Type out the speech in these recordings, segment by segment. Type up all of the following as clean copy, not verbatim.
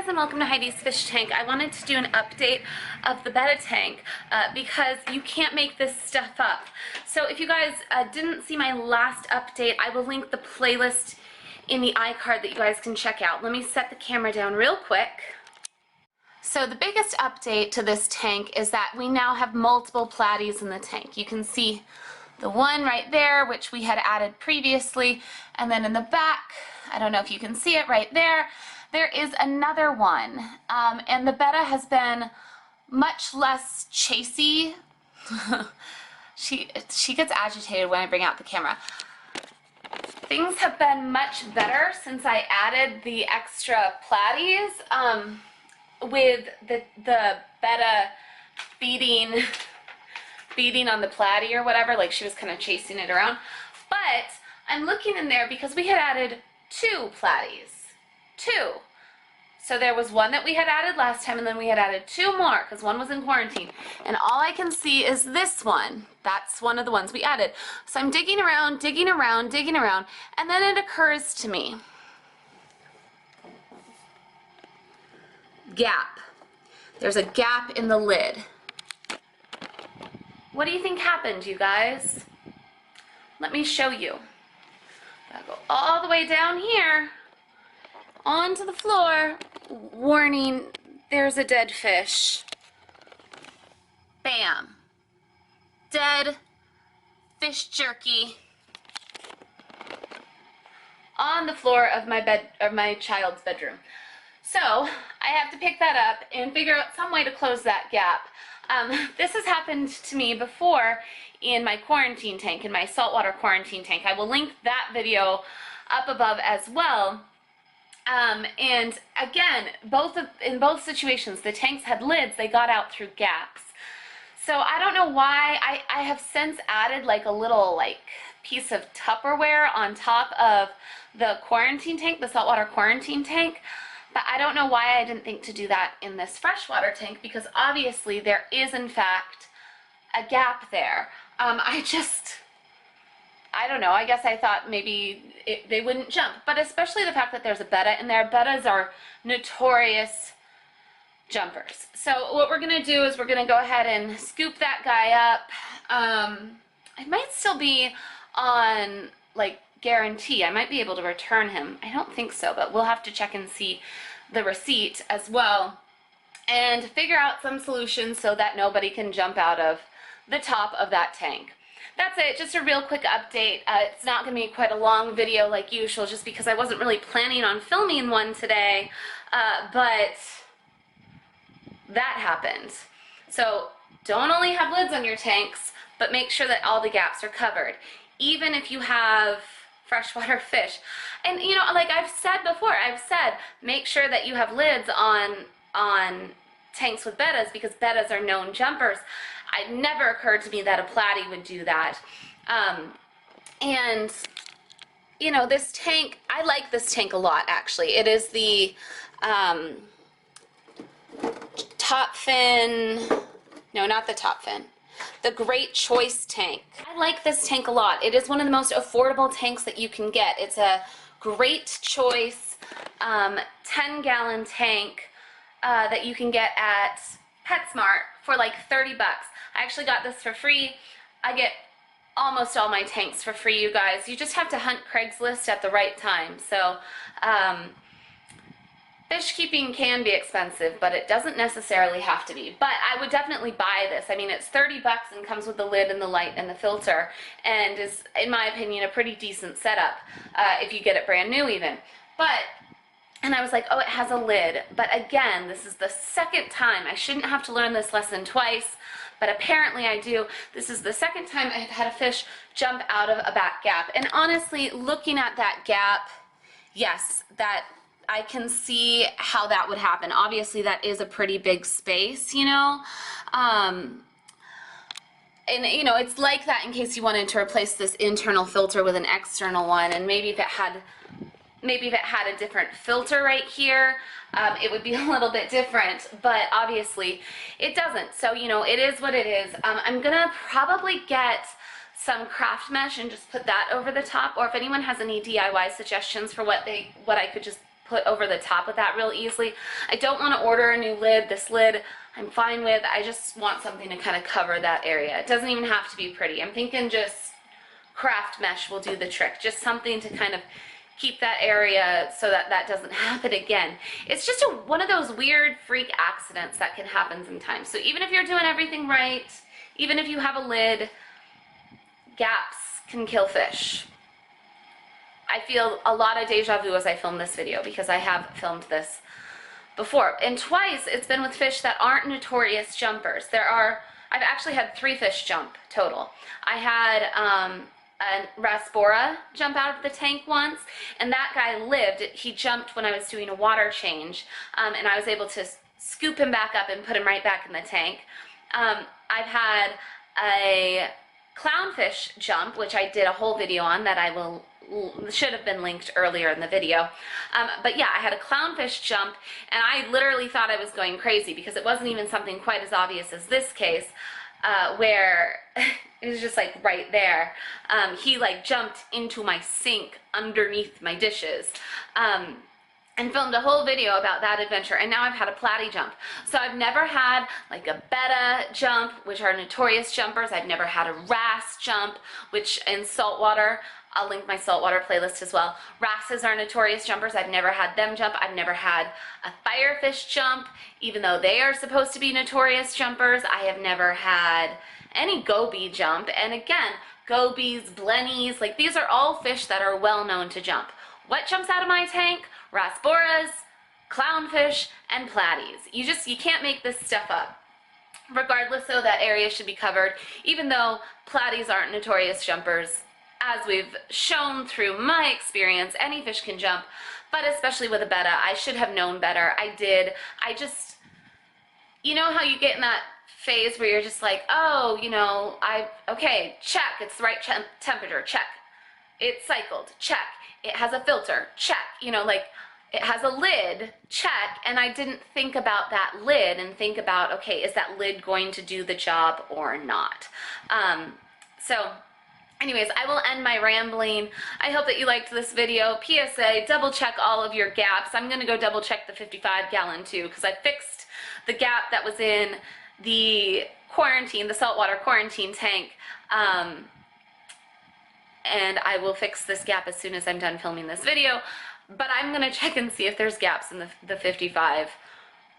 guys and welcome to Heidi's Fish Tank. I wanted to do an update of the betta tank because you can't make this stuff up. So if you guys didn't see my last update, I will link the playlist in the iCard that you guys can check out. Let me set the camera down real quick. So the biggest update to this tank is that we now have multiple platies in the tank. You can see the one right there, which we had added previously, and then in the back, I don't know if you can see it right there, there is another one. And the betta has been much less chasey. She gets agitated when I bring out the camera. Things have been much better since I added the extra platies with the betta beating on the platy or whatever, like she was kind of chasing it around. But I'm looking in there because we had added 2 platies. 2. So there was one that we had added last time, and then we had added 2 more because one was in quarantine. And all I can see is this one. That's one of the ones we added. So I'm digging around, digging around, digging around, and then it occurs to me. Gap. There's a gap in the lid. What do you think happened, you guys? Let me show you. Gotta go all the way down here onto the floor. Warning, there's a dead fish. Bam. Dead fish jerky on the floor of my child's bedroom. So I have to pick that up and figure out some way to close that gap. This has happened to me before in my quarantine tank, in my saltwater quarantine tank. I will link that video up above as well. And again, in both situations, the tanks had lids, they got out through gaps. So I don't know why. I have since added like a little piece of Tupperware on top of the quarantine tank, the saltwater quarantine tank. But I don't know why I didn't think to do that in this freshwater tank, because obviously there is in fact a gap there. I don't know, I guess I thought maybe they wouldn't jump, but especially the fact that there's a betta in there. Bettas are notorious jumpers. So what we're gonna do is we're gonna go ahead and scoop that guy up. It might still be on guarantee. I might be able to return him. I don't think so, but we'll have to check and see the receipt as well and figure out some solutions so that nobody can jump out of the top of that tank. That's it, just a real quick update. It's not going to be quite a long video like usual, just because I wasn't really planning on filming one today, but that happened. So don't only have lids on your tanks, but make sure that all the gaps are covered, even if you have freshwater fish. And you know, like I've said before, make sure that you have lids on tanks with bettas, because bettas are known jumpers. It never occurred to me that a platy would do that. And you know, this tank, I like this tank a lot actually. It is the top fin, no, not the top fin, the Great Choice tank. I like this tank a lot. It is one of the most affordable tanks that you can get. It's a Great Choice 10-gallon tank that you can get at PetSmart for like 30 bucks. I actually got this for free. I get almost all my tanks for free, you guys. You just have to hunt Craigslist at the right time. So fish keeping can be expensive, but it doesn't necessarily have to be. But I would definitely buy this. I mean, it's 30 bucks and comes with the lid and the light and the filter, and is, in my opinion, a pretty decent setup if you get it brand new even. And I was like, oh, it has a lid. But again, this is the second time. I shouldn't have to learn this lesson twice, but apparently I do. This is the second time I've had a fish jump out of a back gap. And honestly, looking at that gap, yes, that I can see how that would happen. Obviously, that is a pretty big space, you know. And you know, it's like that in case you wanted to replace this internal filter with an external one, and maybe if it had a different filter right here, it would be a little bit different, but obviously it doesn't. So, you know, it is what it is. I'm gonna probably get some craft mesh and just put that over the top, or if anyone has any DIY suggestions for what I could just put over the top of that real easily. I don't want to order a new lid. This lid I'm fine with. I just want something to kind of cover that area. It doesn't even have to be pretty. I'm thinking just craft mesh will do the trick. Just something to kind of keep that area so that that doesn't happen again. It's just one of those weird freak accidents that can happen sometimes. So even if you're doing everything right, even if you have a lid, gaps can kill fish. I feel a lot of deja vu as I film this video because I have filmed this before. And twice it's been with fish that aren't notorious jumpers. I've actually had 3 fish jump total. I had a rasbora jump out of the tank once, and that guy lived. He jumped when I was doing a water change, and I was able to scoop him back up and put him right back in the tank. I've had a clownfish jump, which I did a whole video on that should have been linked earlier in the video. But yeah, I had a clownfish jump, and I literally thought I was going crazy because it wasn't even something quite as obvious as this case, where it was just like right there. He like jumped into my sink underneath my dishes. And filmed a whole video about that adventure, and now I've had a platy jump. So I've never had like a betta jump, which are notorious jumpers. I've never had a wrasse jump, which in saltwater, I'll link my saltwater playlist as well. Wrasses are notorious jumpers. I've never had them jump. I've never had a firefish jump, even though they are supposed to be notorious jumpers. I have never had any goby jump. And again, gobies, blennies, like these are all fish that are well known to jump. What jumps out of my tank? Rasboras, clownfish, and platies. You can't make this stuff up. Regardless, though, that area should be covered, even though platies aren't notorious jumpers. As we've shown through my experience, any fish can jump, but especially with a betta, I should have known better. You know how you get in that phase where you're just like, oh, okay, check, it's the right temperature, check. It's cycled, check. It has a filter, check. It has a lid, check, and I didn't think about that lid and think about, okay, is that lid going to do the job or not? So anyways, I will end my rambling. I hope that you liked this video. PSA, double check all of your gaps. I'm gonna go double check the 55-gallon too, because I fixed the gap that was in the saltwater quarantine tank. And I will fix this gap as soon as I'm done filming this video. But I'm gonna check and see if there's gaps in the 55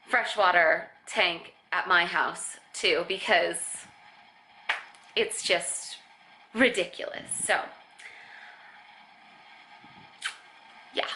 freshwater tank at my house too, because it's just ridiculous. So, yeah.